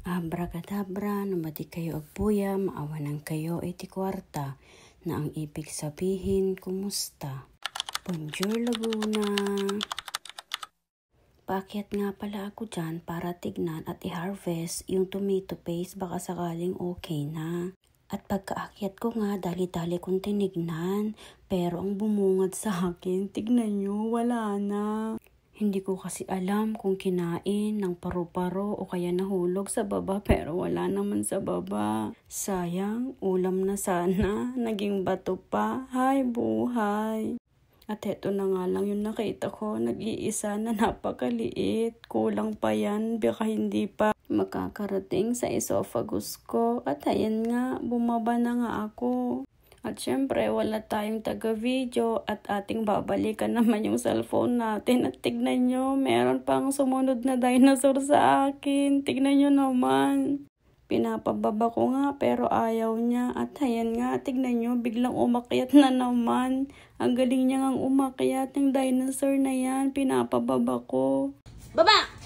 Abracadabra, numadi kayo agpuya, maawanan kayo iti kwarta, na ang ibig sabihin, kumusta? Bonjour Laguna! Paakyat nga pala ako dyan para tignan at i-harvest yung tomato paste, baka sakaling okay na. At pagkaakyat ko nga, dali-dali kong tinignan, pero ang bumungad sa akin, tignan nyo, wala na. Hindi ko kasi alam kung kinain ng paru-paro o kaya nahulog sa baba, pero wala naman sa baba. Sayang, ulam na sana, naging bato pa. Hay buhay! At eto na nga lang yung nakita ko, nag-iisa na napakaliit. Kulang pa yan, baka hindi pa makakarating sa esophagus ko. At ayan nga, bumaba na nga ako. At syempre, wala tayong taga-video at ating babalikan naman yung cellphone natin. At tignan nyo, meron pang sumunod na dinosaur sa akin. Tignan nyo naman. Pinapababa ko nga pero ayaw niya. At ayan nga, tignan nyo, biglang umakyat na naman. Ang galing niya ngang umakyat ng dinosaur na yan. Pinapababa ko. Baba!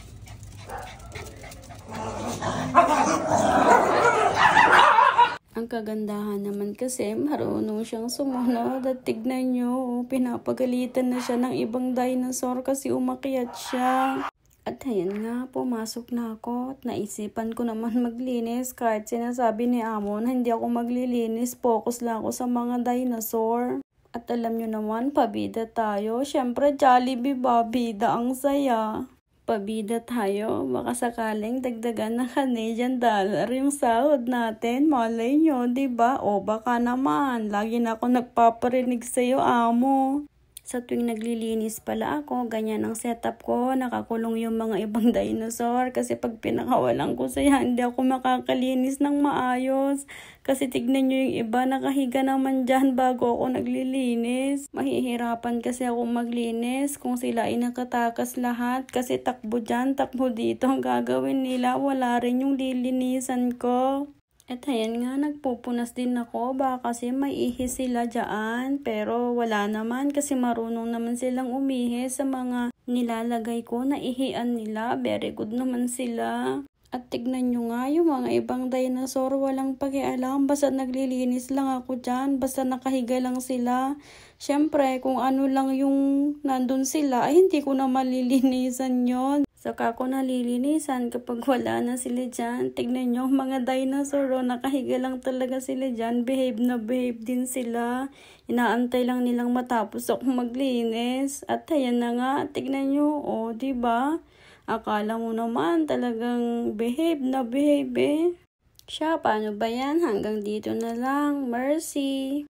Ang kagandahan naman kasi marunong siyang sumunod at tignan nyo, pinapagalitan na siya ng ibang dinosaur kasi umakyat siya. At ayan nga, pumasok na ako at naisipan ko naman maglinis kahit sinasabi ni Amo na hindi ako maglilinis, focus lang ako sa mga dinosaur. At alam nyo naman, pabida tayo. Syempre, Jollibee ba? Bida ang saya. Pabida tayo, baka sakaling dagdagan ng Canadian dollar yung sahod natin. Malay nyo, diba? O baka naman, lagi na ako nagpaparinig sa'yo, Amo. Sa tuwing naglilinis pala ako, ganyan ang setup ko, nakakulong yung mga ibang dinosaur. Kasi pag pinakawalan ko sa'yo, hindi ako makakalinis ng maayos. Kasi tignan nyo yung iba, nakahiga naman dyan bago ako naglilinis. Mahihirapan kasi ako maglinis kung sila ay nakatakas lahat. Kasi takbo dyan, takbo dito ang gagawin nila. Wala rin yung lilinisan ko. At ayan nga, nagpupunas din ako. Baka kasi maihi sila dyan. Pero wala naman kasi marunong naman silang umihi sa mga nilalagay ko na ihian nila. Very good naman sila. At tignan nyo nga, yung mga ibang dinosaur, walang pakialam. Basta naglilinis lang ako dyan. Basta nakahiga lang sila. Syempre, kung ano lang yung nandun sila, ay hindi ko na malilinisan yon. Saka ko nalilinisan kapag wala na sila dyan. Tignan nyo, mga dinosaur, nakahiga lang talaga sila dyan. Behave na behave din sila. Inaantay lang nilang matapos ako maglinis. At ayan na nga, tignan nyo, diba? Akala mo naman talagang behave na behave eh. Siya, paano ba yan? Hanggang dito na lang. Mercy!